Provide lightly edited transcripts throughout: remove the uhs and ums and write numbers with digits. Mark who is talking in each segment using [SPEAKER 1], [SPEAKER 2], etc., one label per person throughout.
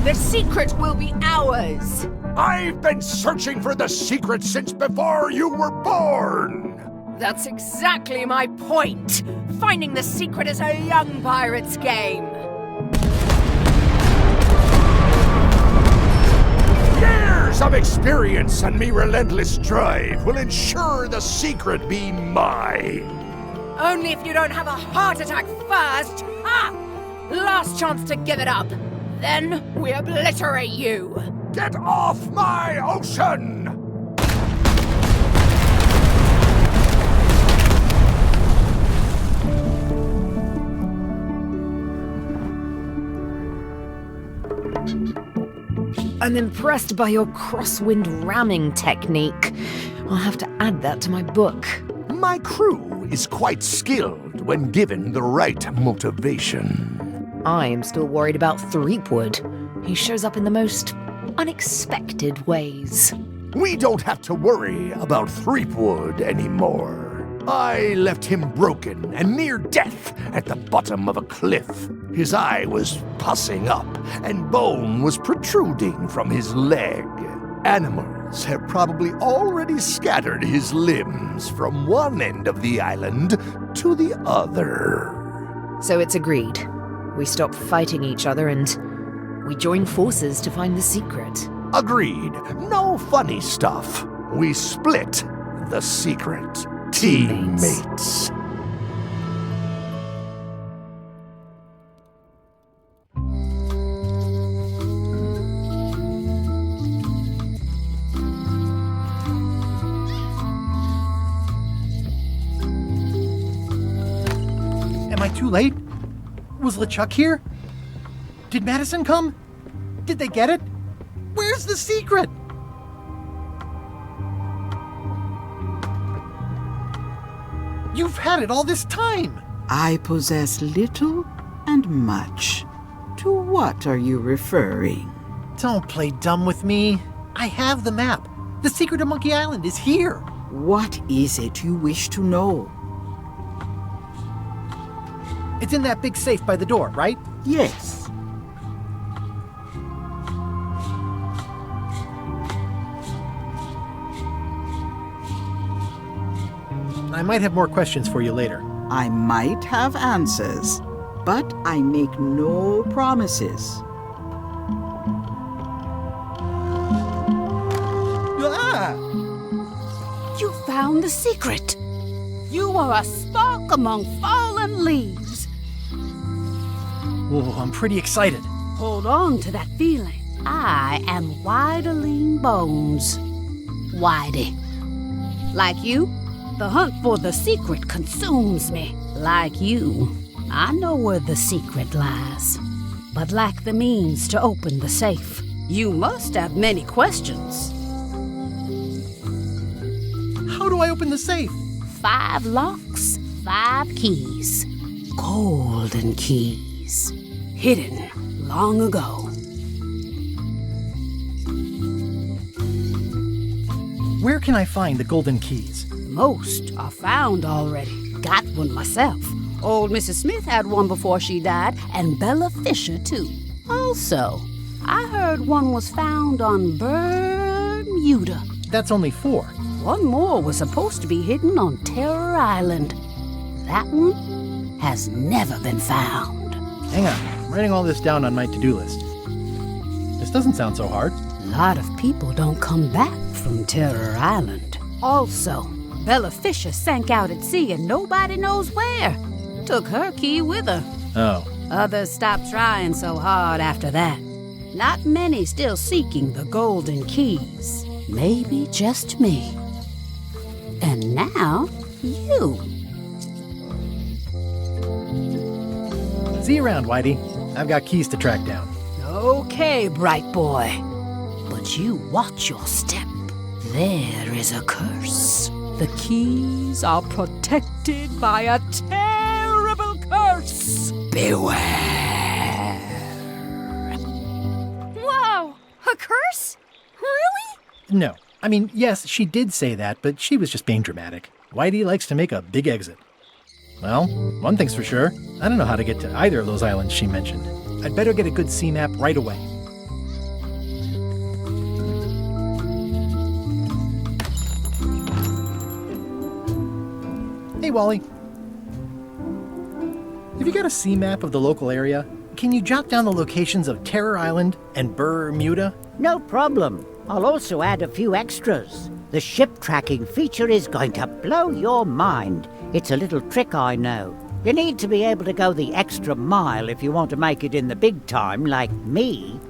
[SPEAKER 1] The secret will be ours!
[SPEAKER 2] I've been searching for the secret since before you were born!
[SPEAKER 1] That's exactly my point! Finding the secret is a young pirate's game!
[SPEAKER 2] Years of experience and me relentless drive will ensure the secret be mine!
[SPEAKER 1] Only if you don't have a heart attack first! Ha! Last chance to give it up! Then we obliterate you!
[SPEAKER 2] Get off my ocean!
[SPEAKER 1] I'm impressed by your crosswind ramming technique. I'll have to add that to my book.
[SPEAKER 2] My crew is quite skilled when given the right motivation.
[SPEAKER 1] I am still worried about Threepwood. He shows up in the most unexpected ways.
[SPEAKER 2] We don't have to worry about Threepwood anymore. I left him broken and near death at the bottom of a cliff. His eye was pussing up and bone was protruding from his leg. Animals have probably already scattered his limbs from one end of the island to the other.
[SPEAKER 1] So it's agreed. We stop fighting each other and we join forces to find the secret.
[SPEAKER 2] Agreed. No funny stuff. We split the secret. Teammates.
[SPEAKER 3] Am I too late? Was LeChuck here? Did Madison come? Did they get it? Where's the secret? You've had it all this time!
[SPEAKER 4] I possess little and much. To what are you referring?
[SPEAKER 3] Don't play dumb with me. I have the map. The secret of Monkey Island is here.
[SPEAKER 4] What is it you wish to know?
[SPEAKER 3] It's in that big safe by the door, right?
[SPEAKER 4] Yes.
[SPEAKER 3] I might have more questions for you later.
[SPEAKER 4] I might have answers, but I make no promises.
[SPEAKER 3] Ah!
[SPEAKER 5] You found the secret. You are a spark among fallen leaves.
[SPEAKER 3] Oh, I'm pretty excited.
[SPEAKER 5] Hold on to that feeling. I am Whiteling Bones. Whitey. Like you, the hunt for the secret consumes me. Like you, I know where the secret lies, but lack the means to open the safe. You must have many questions.
[SPEAKER 3] How do I open the safe?
[SPEAKER 5] 5 locks, 5 keys. Golden keys. Hidden long ago.
[SPEAKER 3] Where can I find the golden keys?
[SPEAKER 5] Most are found already. Got one myself. Old Mrs. Smith had one before she died, and Bella Fisher, too. Also, I heard one was found on Brrr Muda.
[SPEAKER 3] That's only 4.
[SPEAKER 5] One more was supposed to be hidden on Terror Island. That one has never been found.
[SPEAKER 3] Hang on, I'm writing all this down on my to-do list. This doesn't sound so hard.
[SPEAKER 5] A lot of people don't come back from Terror Island. Also, Bella Fisher sank out at sea and nobody knows where. Took her key with her.
[SPEAKER 3] Oh.
[SPEAKER 5] Others stopped trying so hard after that. Not many still seeking the golden keys. Maybe just me. And now, you.
[SPEAKER 3] See you around, Whitey. I've got keys to track down.
[SPEAKER 5] Okay, bright boy. But But you watch your step. There is a curse. The keys are protected by a terrible curse. Beware.
[SPEAKER 1] Whoa! A curse? Really?
[SPEAKER 3] No. I mean, yes, she did say that, but she was just being dramatic. Whitey likes to make a big exit. Well, one thing's for sure. I don't know how to get to either of those islands she mentioned. I'd better get a good sea map right away. Hey, Wally. Have you got a sea map of the local area? Can you jot down the locations of Terror Island and Brrr Muda?
[SPEAKER 6] No problem. I'll also add a few extras. The ship tracking feature is going to blow your mind. It's a little trick, I know. You need to be able to go the extra mile if you want to make it in the big time, like me.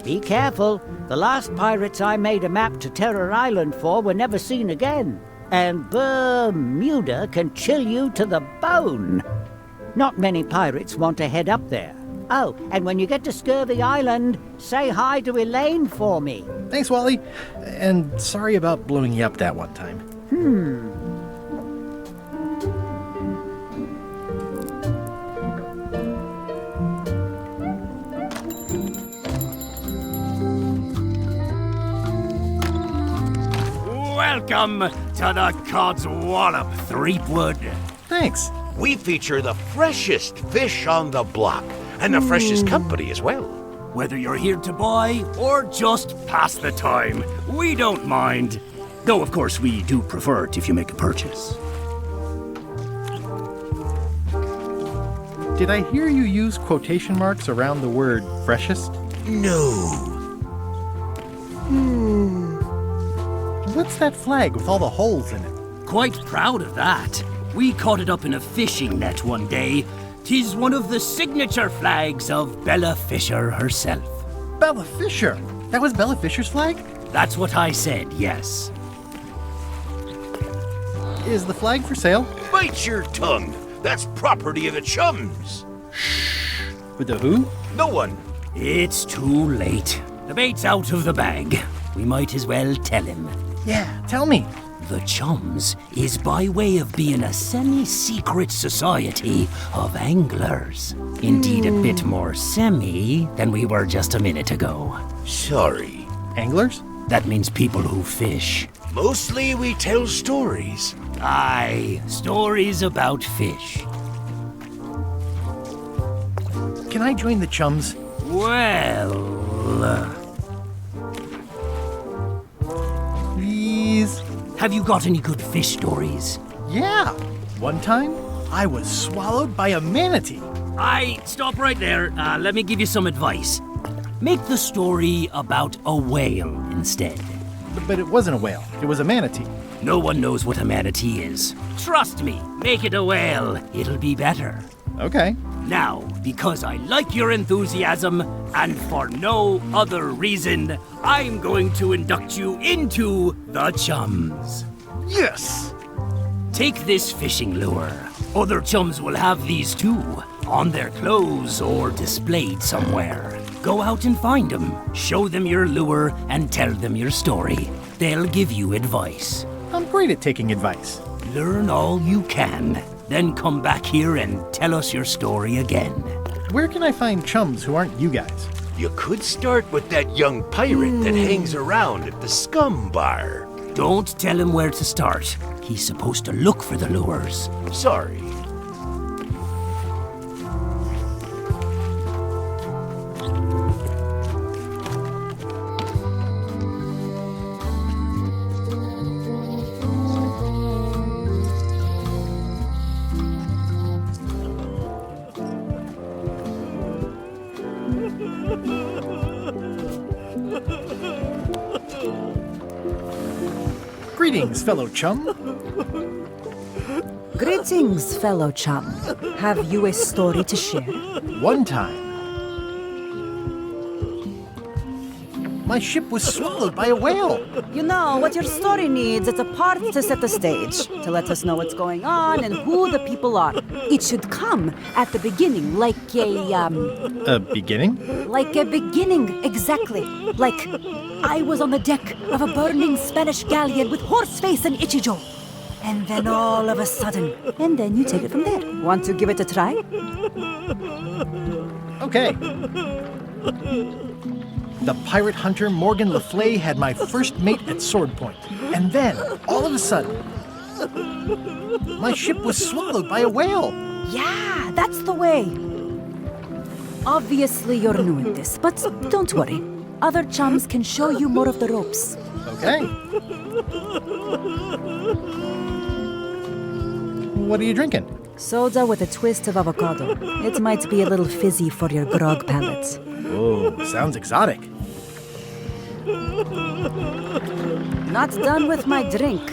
[SPEAKER 6] Be careful. The last pirates I made a map to Terror Island for were never seen again. And Brrr Muda can chill you to the bone. Not many pirates want to head up there. Oh, and when you get to Scurvy Island, say hi to Elaine for me.
[SPEAKER 3] Thanks, Wally. And sorry about blowing you up that one time.
[SPEAKER 7] Welcome to the Codswallop, Threepwood.
[SPEAKER 3] Thanks.
[SPEAKER 2] We feature the freshest fish on the block, and the freshest company as well.
[SPEAKER 7] Whether you're here to buy or just pass the time, we don't mind. Though, of course, we do prefer it if you make a purchase.
[SPEAKER 3] Did I hear you use quotation marks around the word freshest?
[SPEAKER 2] No.
[SPEAKER 3] What's that flag with all the holes in it?
[SPEAKER 7] Quite proud of that. We caught it up in a fishing net one day. 'Tis one of the signature flags of Bella Fisher herself.
[SPEAKER 3] Bella Fisher? That was Bella Fisher's flag?
[SPEAKER 7] That's what I said, yes.
[SPEAKER 3] Is the flag for sale?
[SPEAKER 2] Bite your tongue. That's property of the chums.
[SPEAKER 3] With the who?
[SPEAKER 2] No one.
[SPEAKER 7] It's too late. The bait's out of the bag. We might as well tell him.
[SPEAKER 3] Yeah, tell me.
[SPEAKER 7] The Chums is by way of being a semi-secret society of anglers. Indeed, a bit more semi than we were just a minute ago.
[SPEAKER 2] Sorry.
[SPEAKER 3] Anglers?
[SPEAKER 7] That means people who fish.
[SPEAKER 2] Mostly we tell stories.
[SPEAKER 7] Aye, stories about fish.
[SPEAKER 3] Can I join the chums?
[SPEAKER 7] Well...
[SPEAKER 3] Please?
[SPEAKER 7] have you got any good fish stories?
[SPEAKER 3] Yeah. One time, I was swallowed by a manatee.
[SPEAKER 7] Aye, stop right there. Let me give you some advice. Make the story about a whale instead.
[SPEAKER 3] But it wasn't a whale. It was a manatee.
[SPEAKER 7] No one knows what a manatee is. Trust me, make it a whale. It'll be better.
[SPEAKER 3] Okay.
[SPEAKER 7] Now, because I like your enthusiasm, and for no other reason, I'm going to induct you into the Chums.
[SPEAKER 3] Yes!
[SPEAKER 7] Take this fishing lure. Other chums will have these too, on their clothes or displayed somewhere. Go out and find them, show them your lure, and tell them your story. They'll give you advice.
[SPEAKER 3] I'm great at taking advice.
[SPEAKER 7] Learn all you can, then come back here and tell us your story again.
[SPEAKER 3] Where can I find chums who aren't you guys?
[SPEAKER 2] You could start with that young pirate that hangs around at the Scum Bar.
[SPEAKER 7] Don't tell him where to start. He's supposed to look for the lures.
[SPEAKER 2] Sorry.
[SPEAKER 3] Greetings, fellow chum.
[SPEAKER 8] Greetings, fellow chum. Have you a story to share?
[SPEAKER 3] One time, My ship was swallowed by a whale.
[SPEAKER 9] You know, what your story needs is a part to set the stage, to let us know what's going on and who the people are. It should come at the beginning, like
[SPEAKER 3] A beginning?
[SPEAKER 9] like a beginning, exactly. Like, I was on the deck of a burning Spanish galleon with Horseface and Ichijo. And then all of a sudden, and then you take it from there. Want to give it a try?
[SPEAKER 3] Okay. The pirate hunter Morgan Le Fay had my first mate at sword point. And then, all of a sudden, my ship was swallowed by a whale.
[SPEAKER 9] Yeah, that's the way. Obviously, you're new at this, but don't worry. Other chums can show you more of the ropes.
[SPEAKER 3] Okay. What are you drinking?
[SPEAKER 9] Soda with a twist of avocado. It might be a little fizzy for your grog palate.
[SPEAKER 3] Oh, sounds exotic.
[SPEAKER 9] Not done with my drink.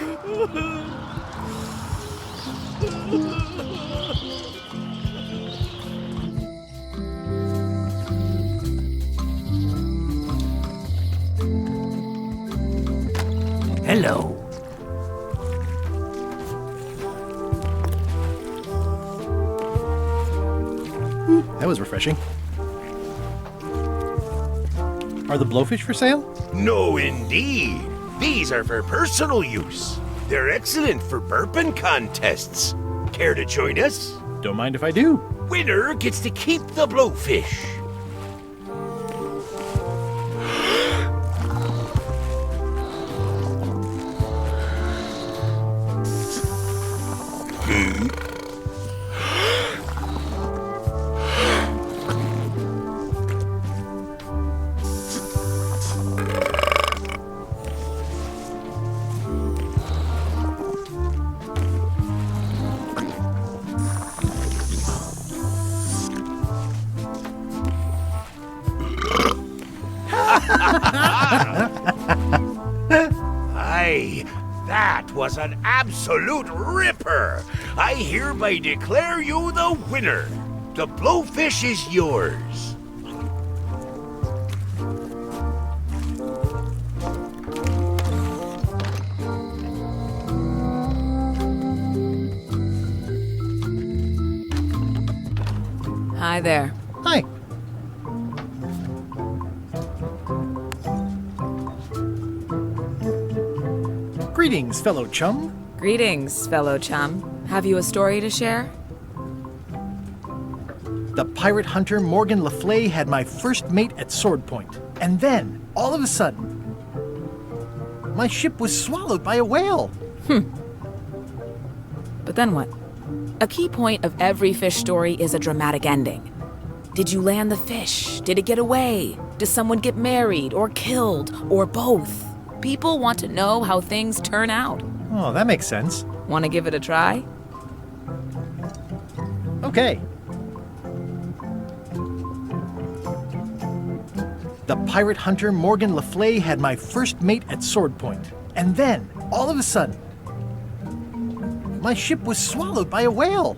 [SPEAKER 7] Hello.
[SPEAKER 3] That was refreshing. Are the blowfish for sale?
[SPEAKER 10] No, indeed. These are for personal use. They're excellent for burping contests. Care to join us?
[SPEAKER 3] Don't mind if I do.
[SPEAKER 10] Winner gets to keep the blowfish. Aye, that was an absolute ripper. I hereby declare you the winner. The blowfish is yours.
[SPEAKER 1] Hi there.
[SPEAKER 3] Hi. Greetings, fellow chum.
[SPEAKER 1] Greetings, fellow chum. Have you a story to share?
[SPEAKER 3] The pirate hunter Morgan Le Fay had my first mate at sword point. And then, all of a sudden, my ship was swallowed by a whale.
[SPEAKER 1] But then what? A key point of every fish story is a dramatic ending. Did you land the fish? Did it get away? Does someone get married or killed or both? People want to know how things turn out.
[SPEAKER 3] Oh, that makes sense.
[SPEAKER 1] Want to give it a try?
[SPEAKER 3] Okay. The pirate hunter Morgan Le Fay had my first mate at sword point. And then, all of a sudden, my ship was swallowed by a whale.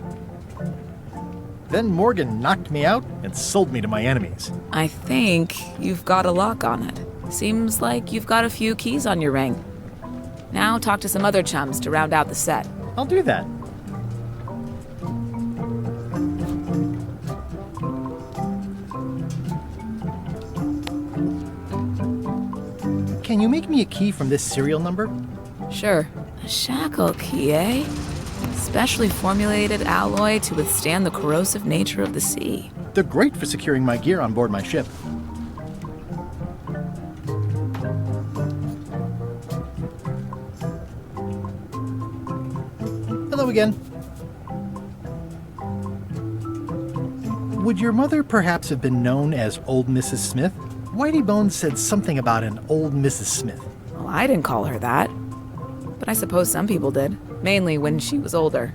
[SPEAKER 3] Then Morgan knocked me out and sold me to my enemies.
[SPEAKER 1] I think you've got a lock on it. Seems like you've got a few keys on your ring. Now talk to some other chums to round out the set.
[SPEAKER 3] I'll do that. Can you make me a key from this serial number?
[SPEAKER 1] Sure. A shackle key, eh? Specially formulated alloy to withstand the corrosive nature of the sea.
[SPEAKER 3] They're great for securing my gear on board my ship. Hello again. Would your mother perhaps have been known as Old Mrs. Smith? Whitey Bones said something about an old Mrs. Smith.
[SPEAKER 1] Well, I didn't call her that. But I suppose some people did. Mainly when she was older.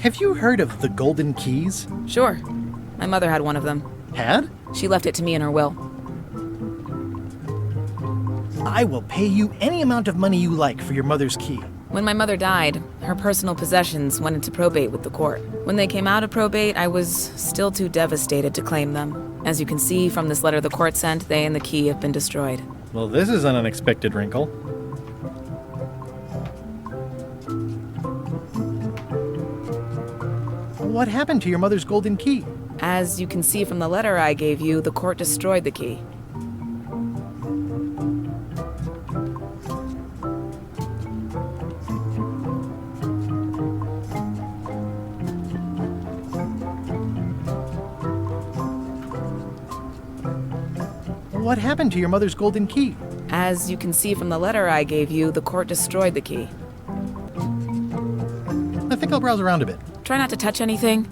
[SPEAKER 3] Have you heard of the Golden Keys?
[SPEAKER 1] Sure. My mother had one of them.
[SPEAKER 3] Had?
[SPEAKER 1] She left it to me in her will.
[SPEAKER 3] I will pay you any amount of money you like for your mother's key.
[SPEAKER 1] When my mother died, her personal possessions went into probate with the court. When they came out of probate, I was still too devastated to claim them. As you can see from this letter the court sent, they and the key have been destroyed.
[SPEAKER 3] Well, this is an unexpected wrinkle. What happened to your mother's golden key?
[SPEAKER 1] As you can see from the letter I gave you, the court destroyed the key.
[SPEAKER 3] What happened to your mother's golden key?
[SPEAKER 1] As you can see from the letter I gave you, the court destroyed the key.
[SPEAKER 3] I think I'll browse around a bit.
[SPEAKER 1] Try not to touch anything.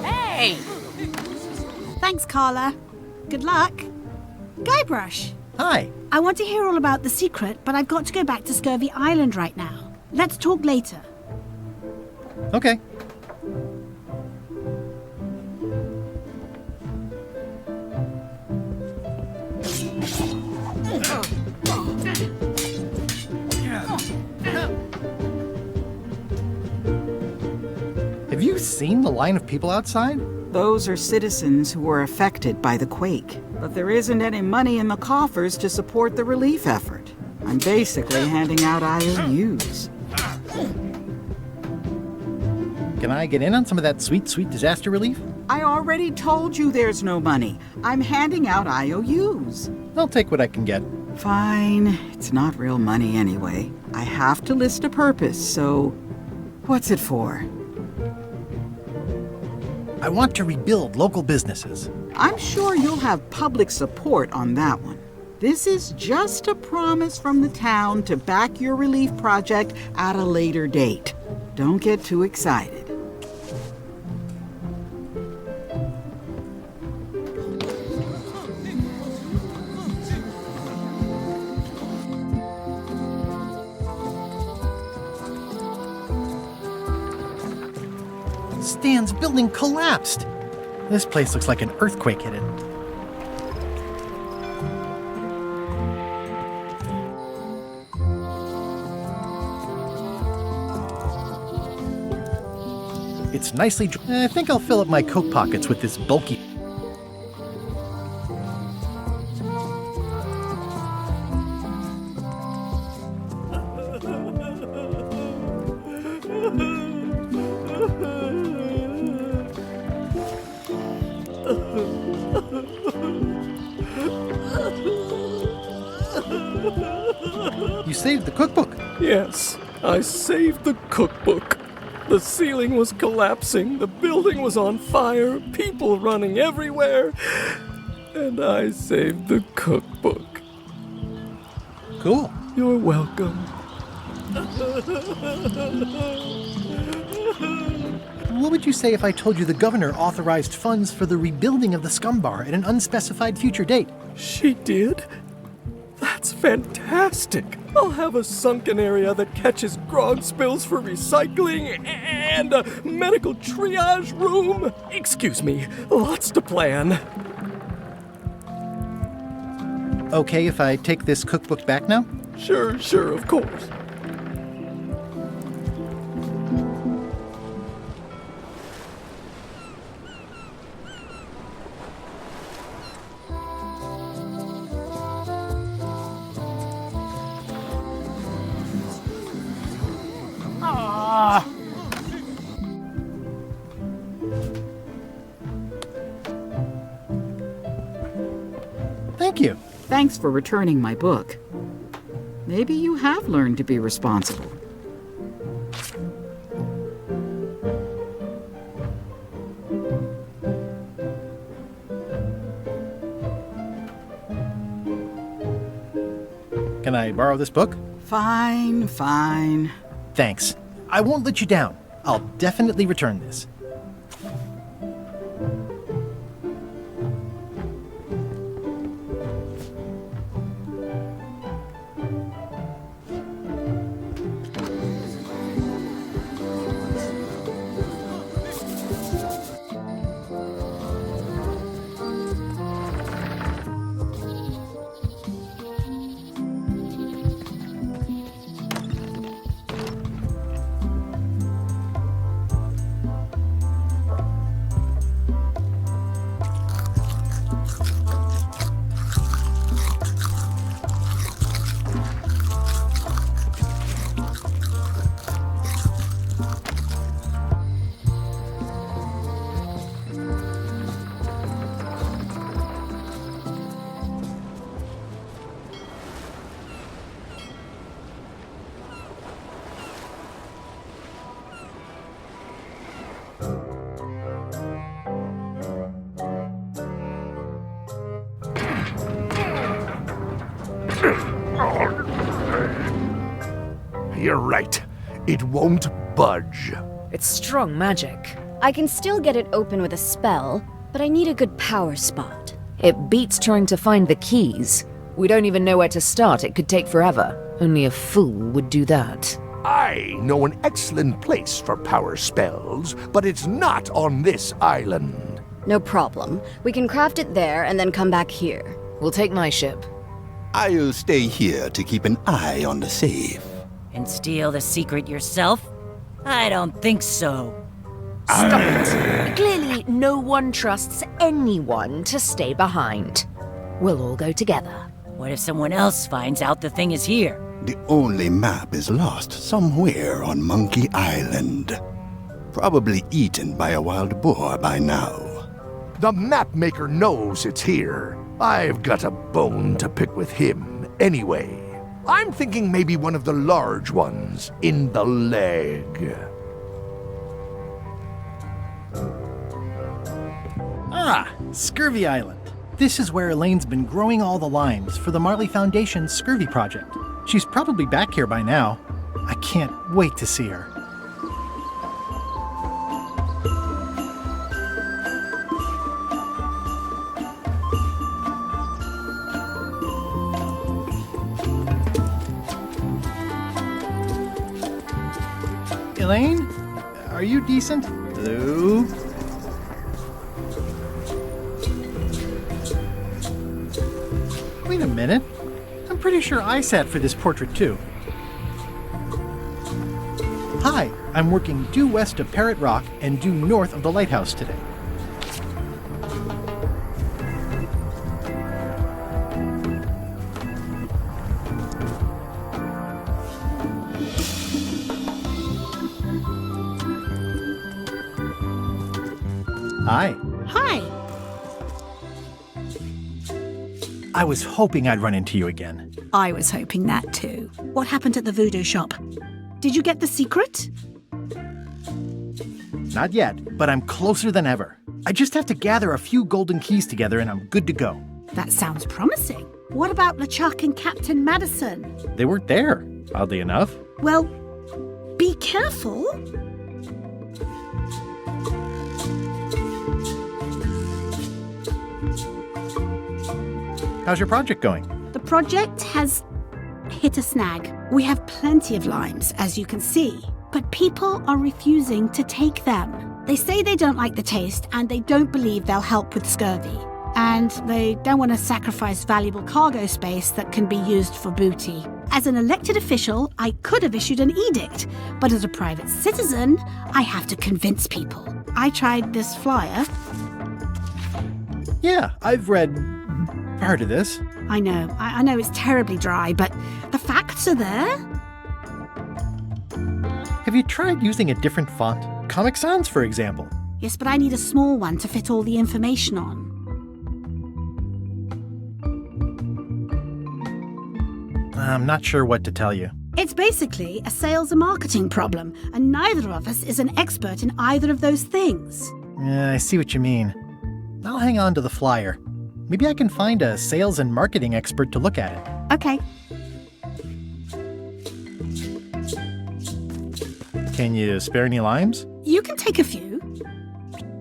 [SPEAKER 5] Hey!
[SPEAKER 11] Thanks, Carla. Good luck. Guybrush.
[SPEAKER 3] Hi.
[SPEAKER 11] I want to hear all about the secret, but I've got to go back to Scurvy Island right now. Let's talk later.
[SPEAKER 3] Okay. Have you seen the line of people outside?
[SPEAKER 4] Those are citizens who were affected by the quake. But there isn't any money in the coffers to support the relief effort. I'm basically handing out IOUs.
[SPEAKER 3] Can I get in on some of that sweet, sweet disaster relief?
[SPEAKER 4] I already told you there's no money. I'm handing out IOUs.
[SPEAKER 3] I'll take what I can get.
[SPEAKER 4] Fine. It's not real money anyway. I have to list a purpose, so what's it for?
[SPEAKER 3] I want to rebuild local businesses.
[SPEAKER 4] I'm sure you'll have public support on that one. This is just a promise from the town to back your relief project at a later date. Don't get too excited.
[SPEAKER 3] Stan's building collapsed. This place looks like an earthquake hit it. It's nicely I think I'll fill up my coat pockets with this bulky... You saved the cookbook.
[SPEAKER 12] Yes, I saved the cookbook. The ceiling was collapsing, the building was on fire, people running everywhere, and I saved the cookbook.
[SPEAKER 3] Cool.
[SPEAKER 12] You're welcome.
[SPEAKER 3] What would you say if I told you the governor authorized funds for the rebuilding of the scum bar at an unspecified future date?
[SPEAKER 12] She did? That's fantastic. I'll have a sunken area that catches grog spills for recycling and a medical triage room. Excuse me, lots to plan.
[SPEAKER 3] Okay if I take this cookbook back now?
[SPEAKER 12] Sure, of course.
[SPEAKER 3] Thank you.
[SPEAKER 4] Thanks for returning my book. Maybe you have learned to be responsible.
[SPEAKER 3] Can I borrow this book?
[SPEAKER 4] Fine.
[SPEAKER 3] Thanks. I won't let you down. I'll definitely return this.
[SPEAKER 2] You're right. It won't budge.
[SPEAKER 8] It's strong magic.
[SPEAKER 13] I can still get it open with a spell, but I need a good power spot.
[SPEAKER 1] It beats trying to find the keys. We don't even know where to start. It could take forever. Only a fool would do that.
[SPEAKER 2] I know an excellent place for power spells, but it's not on this island.
[SPEAKER 13] No problem. We can craft it there and then come back here.
[SPEAKER 1] We'll take my ship.
[SPEAKER 14] I'll stay here to keep an eye on the safe.
[SPEAKER 15] And steal the secret yourself? I don't think so.
[SPEAKER 1] Stop it. Clearly, no one trusts anyone to stay behind. We'll all go together.
[SPEAKER 15] What if someone else finds out the thing is here?
[SPEAKER 14] The only map is lost somewhere on Monkey Island. Probably eaten by a wild boar by now.
[SPEAKER 2] The map maker knows it's here. I've got a bone to pick with him anyway. I'm thinking maybe one of the large ones in the leg.
[SPEAKER 3] Ah, Scurvy Island. This is where Elaine's been growing all the limes for the Marley Foundation's Scurvy project. She's probably back here by now. I can't wait to see her. Elaine? Are you decent? Hello? Wait a minute. I'm pretty sure I sat for this portrait too. Hi, I'm working due west of Parrot Rock and due north of the lighthouse today. Hi.
[SPEAKER 11] Hi.
[SPEAKER 3] I was hoping I'd run into you again.
[SPEAKER 11] I was hoping that too. What happened at the voodoo shop? Did you get the secret?
[SPEAKER 3] Not yet, but I'm closer than ever. I just have to gather a few golden keys together and I'm good to go.
[SPEAKER 11] That sounds promising. What about LeChuck and Captain Madison?
[SPEAKER 3] They weren't there, oddly enough.
[SPEAKER 11] Well, be careful.
[SPEAKER 3] How's your project going?
[SPEAKER 11] The project has hit a snag. We have plenty of limes, as you can see, but people are refusing to take them. They say they don't like the taste and they don't believe they'll help with scurvy. And they don't want to sacrifice valuable cargo space that can be used for booty. As an elected official, I could have issued an edict, but as a private citizen, I have to convince people. I tried this flyer.
[SPEAKER 3] Yeah, I've read part of this.
[SPEAKER 11] I know it's terribly dry, but the facts are there.
[SPEAKER 3] Have you tried using a different font? Comic Sans, for example.
[SPEAKER 11] Yes, but I need a small one to fit all the information on.
[SPEAKER 3] I'm not sure what to tell you.
[SPEAKER 11] It's basically a sales and marketing problem, and neither of us is an expert in either of those things.
[SPEAKER 3] Yeah, I see what you mean. I'll hang on to the flyer. Maybe I can find a sales and marketing expert to look at it.
[SPEAKER 11] Okay.
[SPEAKER 3] Can you spare any limes?
[SPEAKER 11] You can take a few.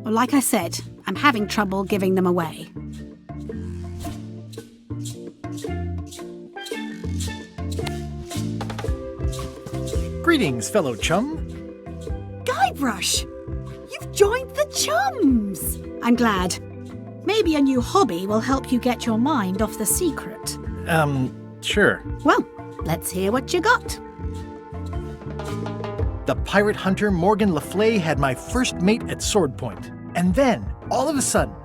[SPEAKER 11] Well, like I said, I'm having trouble giving them away.
[SPEAKER 3] Greetings, fellow chum.
[SPEAKER 11] Guybrush! You've joined the chums! I'm glad. Maybe a new hobby will help you get your mind off the secret.
[SPEAKER 3] Sure.
[SPEAKER 11] Well, let's hear what you got.
[SPEAKER 3] The pirate hunter Morgan LaFlay had my first mate at sword point. And then, all of a sudden,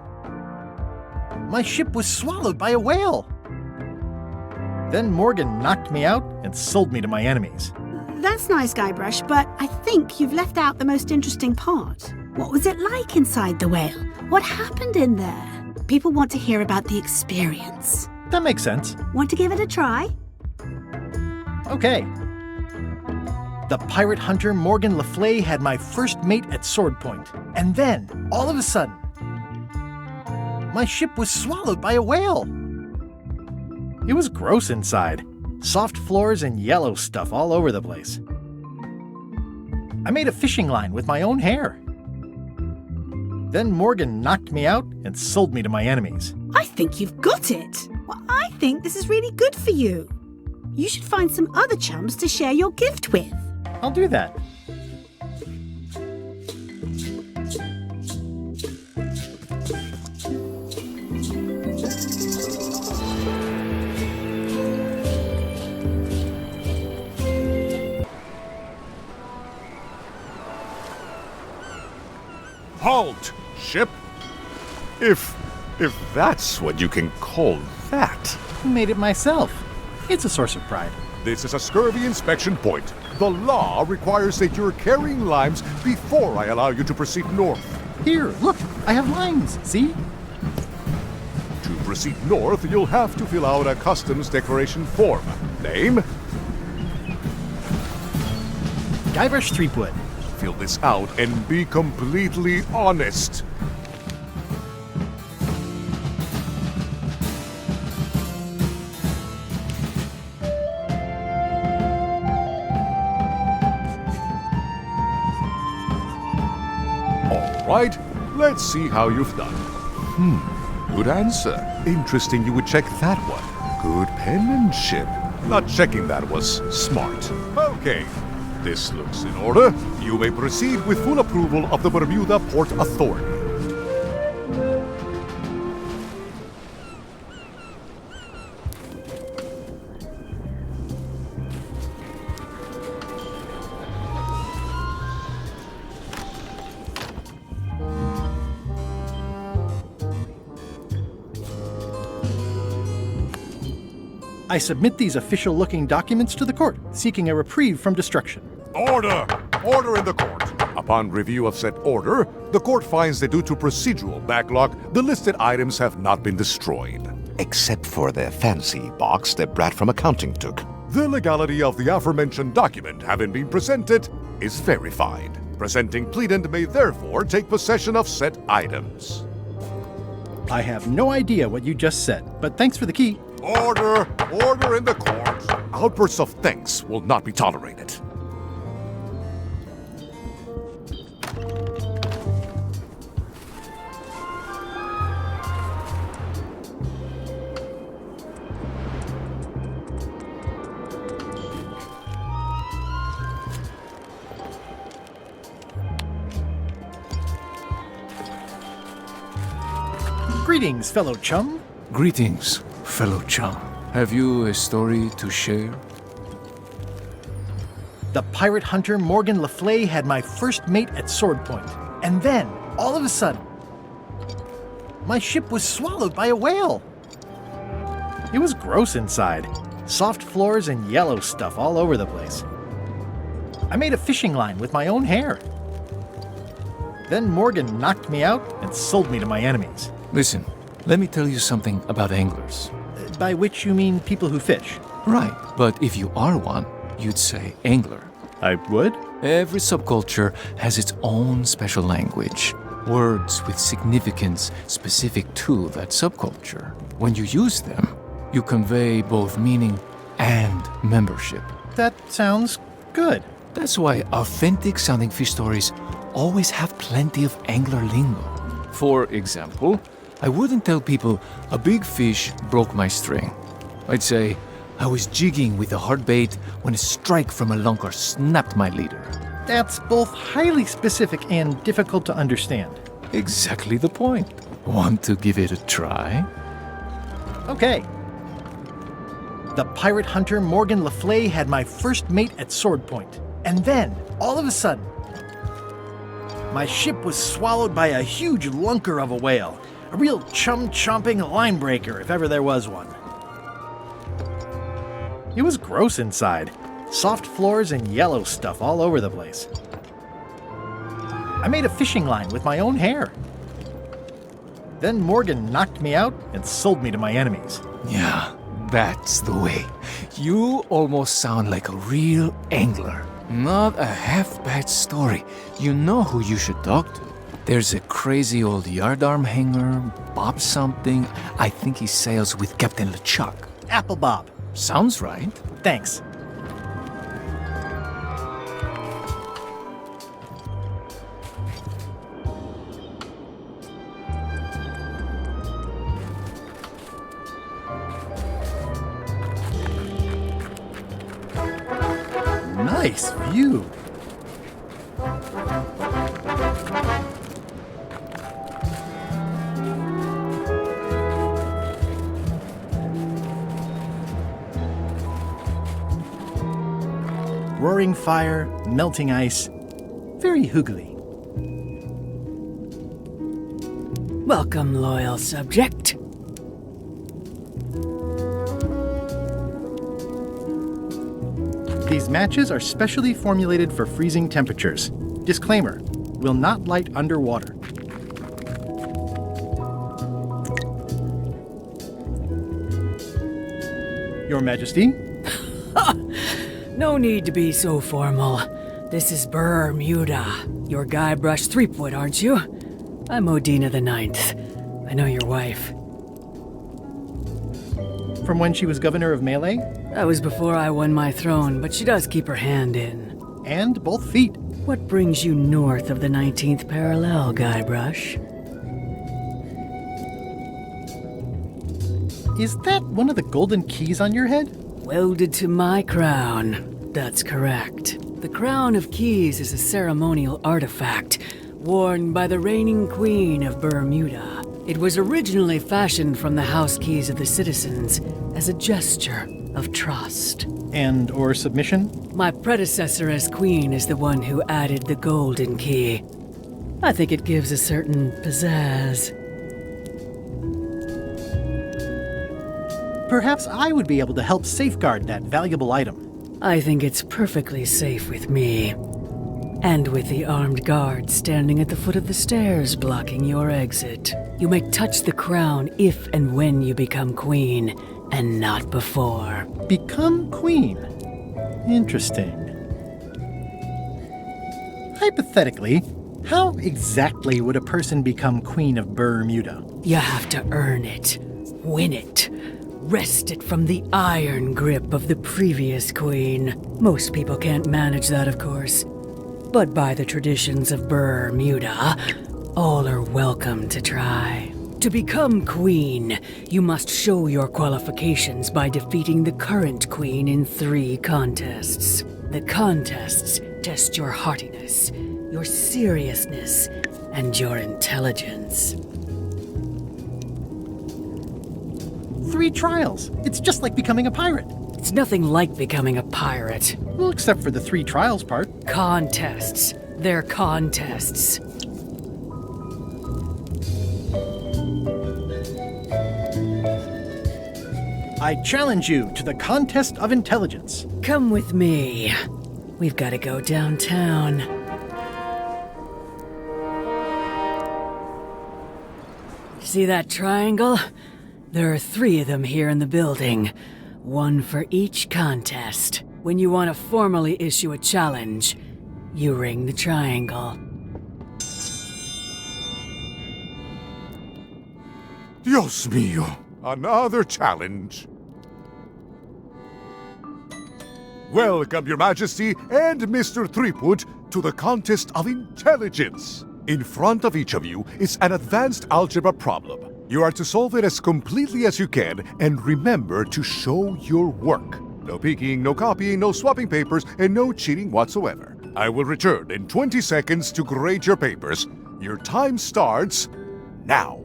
[SPEAKER 3] my ship was swallowed by a whale. Then Morgan knocked me out and sold me to my enemies.
[SPEAKER 11] That's nice, Guybrush, but I think you've left out the most interesting part. What was it like inside the whale? What happened in there? People want to hear about the experience.
[SPEAKER 3] That makes sense.
[SPEAKER 11] Want to give it a try?
[SPEAKER 3] Okay. The pirate hunter Morgan LaFlay had my first mate at sword point. And then, all of a sudden, my ship was swallowed by a whale. It was gross inside. Soft floors and yellow stuff all over the place. I made a fishing line with my own hair. Then Morgan knocked me out and sold me to my enemies.
[SPEAKER 11] I think you've got it. Well, I think this is really good for you. You should find some other chums to share your gift with.
[SPEAKER 3] I'll do that.
[SPEAKER 16] Halt, ship! If that's what you can call that.
[SPEAKER 3] Made it myself. It's a source of pride.
[SPEAKER 16] This is a scurvy inspection point. The law requires that you're carrying limes before I allow you to proceed north.
[SPEAKER 3] Here, look, I have limes, see?
[SPEAKER 16] To proceed north, you'll have to fill out a customs declaration form. Name?
[SPEAKER 3] Guybrush Threepwood.
[SPEAKER 16] Fill this out and be completely honest. All right, let's see how you've done. Good answer. Interesting you would check that one. Good penmanship. Not checking that was smart. Okay. This looks in order. You may proceed with full approval of the Bermuda Port Authority.
[SPEAKER 3] I submit these official-looking documents to the court, seeking a reprieve from destruction.
[SPEAKER 16] Order! Order in the court. Upon review of said order, the court finds that due to procedural backlog, the listed items have not been destroyed.
[SPEAKER 17] Except for the fancy box that Brat from accounting took.
[SPEAKER 16] The legality of the aforementioned document having been presented is verified. Presenting pleadant may therefore take possession of said items.
[SPEAKER 3] I have no idea what you just said, but thanks for the key.
[SPEAKER 16] Order! Order in the court! Outbursts of thanks will not be tolerated.
[SPEAKER 3] Greetings, fellow chum.
[SPEAKER 18] Greetings, fellow chum. Have you a story to share?
[SPEAKER 3] The pirate hunter Morgan Le Fay had my first mate at sword point. And then, all of a sudden, my ship was swallowed by a whale. It was gross inside. Soft floors and yellow stuff all over the place. I made a fishing line with my own hair. Then Morgan knocked me out and sold me to my enemies.
[SPEAKER 18] Listen, let me tell you something about anglers.
[SPEAKER 3] By which you mean people who fish?
[SPEAKER 18] Right, but if you are one, you'd say angler.
[SPEAKER 3] I would?
[SPEAKER 18] Every subculture has its own special language. Words with significance specific to that subculture. When you use them, you convey both meaning and membership.
[SPEAKER 3] That sounds good.
[SPEAKER 18] That's why authentic sounding fish stories always have plenty of angler lingo. For example, I wouldn't tell people a big fish broke my string. I'd say I was jigging with a hard bait when a strike from a lunker snapped my leader.
[SPEAKER 3] That's both highly specific and difficult to understand.
[SPEAKER 18] Exactly the point. Want to give it a try?
[SPEAKER 3] Okay. The pirate hunter Morgan Le Fay had my first mate at sword point. And then, all of a sudden, my ship was swallowed by a huge lunker of a whale. A real chum-chomping line breaker, if ever there was one. It was gross inside. Soft floors and yellow stuff all over the place. I made a fishing line with my own hair. Then Morgan knocked me out and sold me to my enemies.
[SPEAKER 18] Yeah, that's the way. You almost sound like a real angler. Not a half-bad story. You know who you should talk to. There's a crazy old yardarm hanger, Bob something. I think he sails with Captain LeChuck.
[SPEAKER 3] Apple Bob.
[SPEAKER 18] Sounds right.
[SPEAKER 3] Thanks. Nice view. Roaring fire, melting ice. Very hoogly.
[SPEAKER 19] Welcome, loyal subject.
[SPEAKER 3] These matches are specially formulated for freezing temperatures. Disclaimer, will not light underwater. Your Majesty?
[SPEAKER 19] No need to be so formal. This is Brrr Muda. You're Guybrush Threepwood, aren't you? I'm Odina the Ninth. I know your wife.
[SPEAKER 3] From when she was governor of Melee?
[SPEAKER 19] That was before I won my throne, but she does keep her hand in.
[SPEAKER 3] And both feet.
[SPEAKER 19] What brings you north of the 19th parallel, Guybrush?
[SPEAKER 3] Is that one of the golden keys on your head?
[SPEAKER 19] Welded to my crown. That's correct. The Crown of Keys is a ceremonial artifact worn by the reigning queen of Brrr Muda. It was originally fashioned from the house keys of the citizens as a gesture of trust.
[SPEAKER 3] And or submission?
[SPEAKER 19] My predecessor as queen is the one who added the golden key. I think it gives a certain pizzazz.
[SPEAKER 3] Perhaps I would be able to help safeguard that valuable item.
[SPEAKER 19] I think it's perfectly safe with me. And with the armed guard standing at the foot of the stairs blocking your exit. You may touch the crown if and when you become queen, and not before.
[SPEAKER 3] Become queen? Interesting. Hypothetically, how exactly would a person become queen of Brrr Muda?
[SPEAKER 19] You have to earn it, win it, wrest it from the iron grip of the previous queen. Most people can't manage that, of course. But by the traditions of Brrr Muda, all are welcome to try. To become queen, you must show your qualifications by defeating the current queen in 3 contests. The contests test your heartiness, your seriousness, and your intelligence.
[SPEAKER 3] 3 trials. It's just like becoming a pirate.
[SPEAKER 19] It's nothing like becoming a pirate.
[SPEAKER 3] Well, except for the 3 trials part.
[SPEAKER 19] Contests. They're contests.
[SPEAKER 3] I challenge you to the contest of intelligence.
[SPEAKER 19] Come with me. We've got to go downtown. See that triangle? There are 3 of them here in the building. 1 for each contest. When you want to formally issue a challenge, you ring the triangle.
[SPEAKER 16] Dios mío, another challenge. Welcome, Your Majesty and Mr. Threepwood, to the contest of intelligence. In front of each of you is an advanced algebra problem. You are to solve it as completely as you can, and remember to show your work. No peeking, no copying, no swapping papers, and no cheating whatsoever. I will return in 20 seconds to grade your papers. Your time starts now.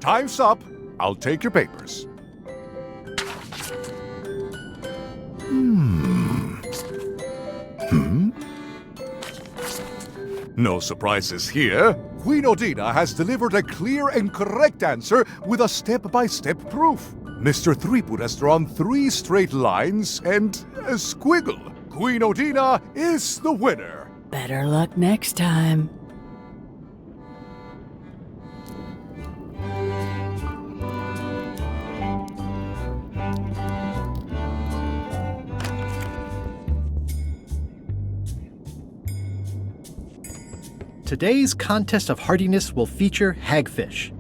[SPEAKER 16] Time's up. I'll take your papers. No surprises here. Queen Odina has delivered a clear and correct answer with a step-by-step proof. Mr. Threepwood has drawn 3 straight lines and a squiggle. Queen Odina is the winner.
[SPEAKER 19] Better luck next time.
[SPEAKER 3] Today's contest of hardiness will feature hagfish.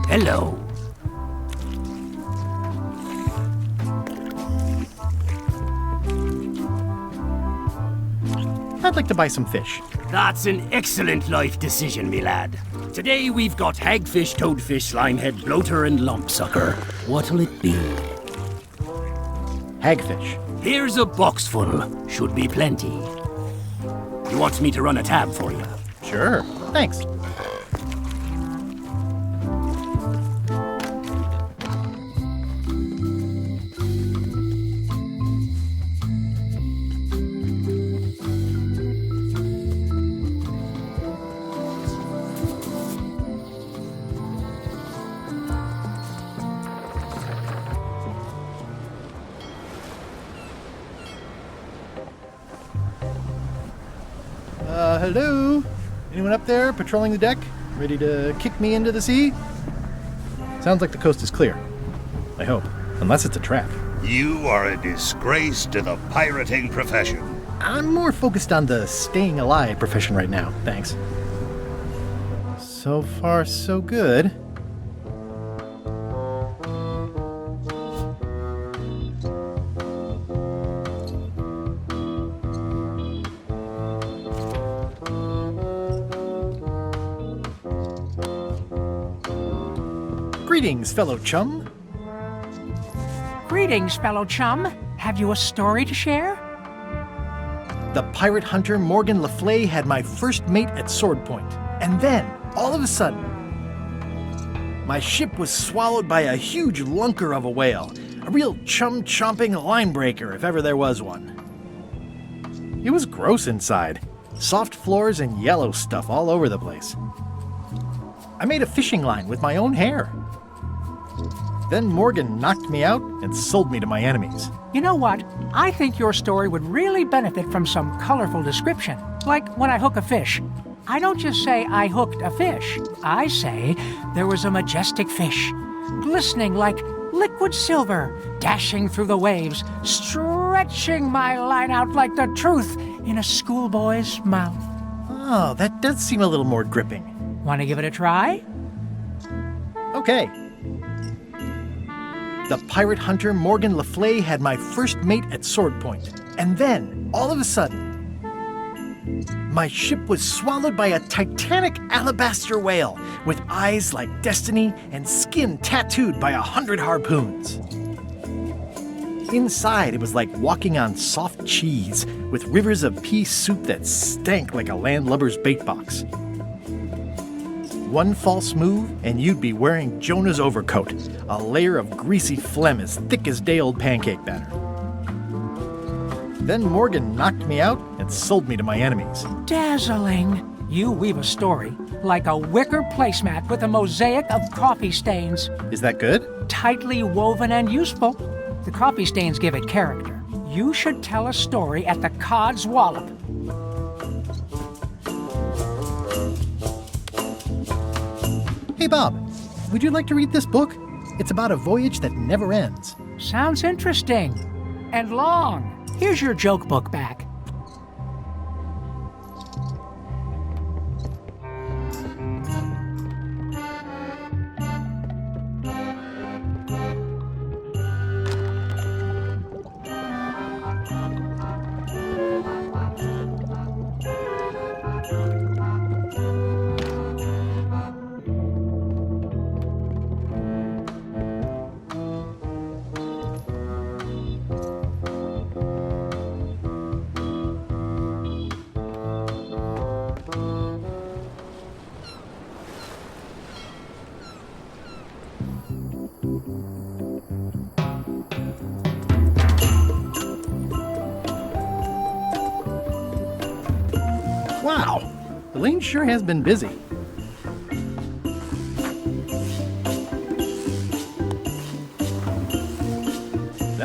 [SPEAKER 7] Hello.
[SPEAKER 3] I'd like to buy some fish.
[SPEAKER 7] That's an excellent life decision, me lad. Today we've got hagfish, toadfish, slimehead, bloater, and lumpsucker. What'll it be?
[SPEAKER 3] Hagfish.
[SPEAKER 7] Here's a box full. Should be plenty. You want me to run a tab for you?
[SPEAKER 3] Sure. Thanks. Hello? Anyone up there patrolling the deck? Ready to kick me into the sea? Sounds like the coast is clear. I hope. Unless it's a trap.
[SPEAKER 10] You are a disgrace to the pirating profession.
[SPEAKER 3] I'm more focused on the staying alive profession right now, thanks. So far, so good. Greetings, fellow chum.
[SPEAKER 20] Greetings, fellow chum. Have you a story to share?
[SPEAKER 3] The pirate hunter Morgan Le Fay had my first mate at sword point. And then, all of a sudden, my ship was swallowed by a huge lunker of a whale. A real chum-chomping line breaker, if ever there was one. It was gross inside. Soft floors and yellow stuff all over the place. I made a fishing line with my own hair. Then Morgan knocked me out and sold me to my enemies.
[SPEAKER 20] You know what? I think your story would really benefit from some colorful description. Like when I hook a fish. I don't just say I hooked a fish. I say there was a majestic fish, glistening like liquid silver, dashing through the waves, stretching my line out like the truth in a schoolboy's mouth.
[SPEAKER 3] Oh, that does seem a little more gripping.
[SPEAKER 20] Want to give it a try?
[SPEAKER 3] Okay. The pirate hunter Morgan Le Fay had my first mate at sword point. And then, all of a sudden, my ship was swallowed by a titanic alabaster whale with eyes like destiny and skin tattooed by 100 harpoons. Inside, it was like walking on soft cheese with rivers of pea soup that stank like a landlubber's bait box. One false move, and you'd be wearing Jonah's overcoat, a layer of greasy phlegm as thick as day-old pancake batter. Then Morgan knocked me out and sold me to my enemies.
[SPEAKER 20] Dazzling. You weave a story like a wicker placemat with a mosaic of coffee stains.
[SPEAKER 3] Is that good?
[SPEAKER 20] Tightly woven and useful. The coffee stains give it character. You should tell a story at the Cod's Wallop.
[SPEAKER 3] Hey, Bob, would you like to read this book? It's about a voyage that never ends.
[SPEAKER 20] Sounds interesting. And long. Here's your joke book back.
[SPEAKER 3] Wow, Elaine sure has been busy.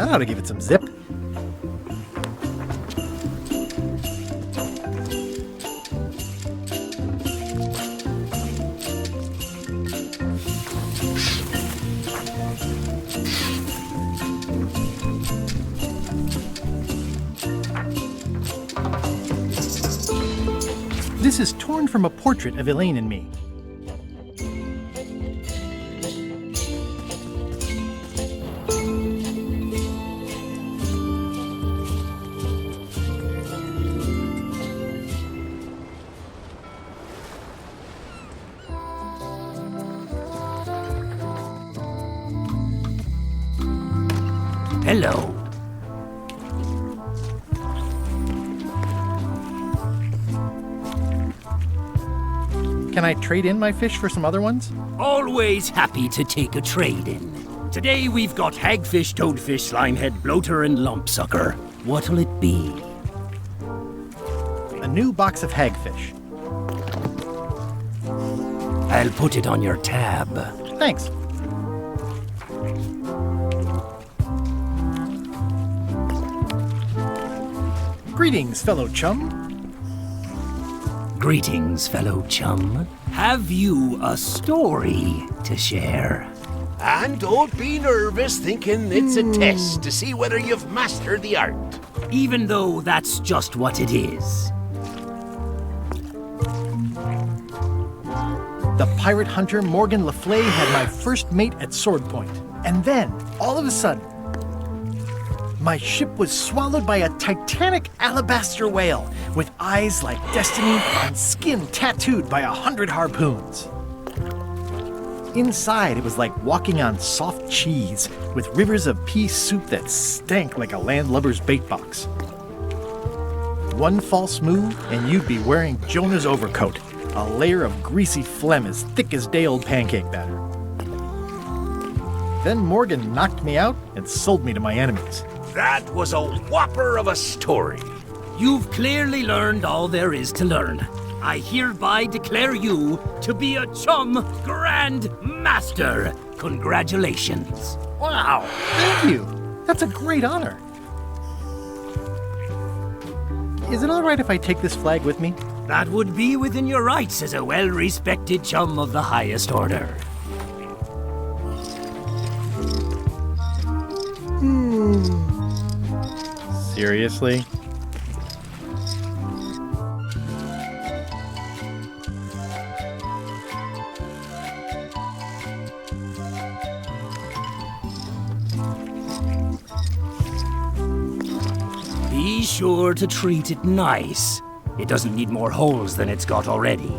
[SPEAKER 3] That ought to give it some zip. This is torn from a portrait of Elaine and me.
[SPEAKER 7] Hello.
[SPEAKER 3] Can I trade in my fish for some other ones?
[SPEAKER 7] Always happy to take a trade-in. Today we've got hagfish, toadfish, slimehead, bloater, and lumpsucker. What'll it be?
[SPEAKER 3] A new box of hagfish.
[SPEAKER 7] I'll put it on your tab.
[SPEAKER 3] Thanks. Greetings, fellow chum.
[SPEAKER 7] Greetings, fellow chum. Have you a story to share?
[SPEAKER 10] And don't be nervous thinking it's a test to see whether you've mastered the art.
[SPEAKER 7] Even though that's just what it is.
[SPEAKER 3] The pirate hunter Morgan Le Fay had my first mate at sword point. And then, all of a sudden, my ship was swallowed by a titanic alabaster whale with eyes like destiny and skin tattooed by 100 harpoons. Inside, it was like walking on soft cheese with rivers of pea soup that stank like a landlubber's bait box. One false move, and you'd be wearing Jonah's overcoat, a layer of greasy phlegm as thick as day-old pancake batter. Then Morgan knocked me out and sold me to my enemies.
[SPEAKER 10] That was a whopper of a story.
[SPEAKER 7] You've clearly learned all there is to learn. I hereby declare you to be a chum grand master. Congratulations.
[SPEAKER 3] Wow, thank you. That's a great honor. Is it all right if I take this flag with me?
[SPEAKER 7] That would be within your rights as a well-respected chum of the highest order.
[SPEAKER 3] Seriously?
[SPEAKER 7] Be sure to treat it nice. It doesn't need more holes than it's got already.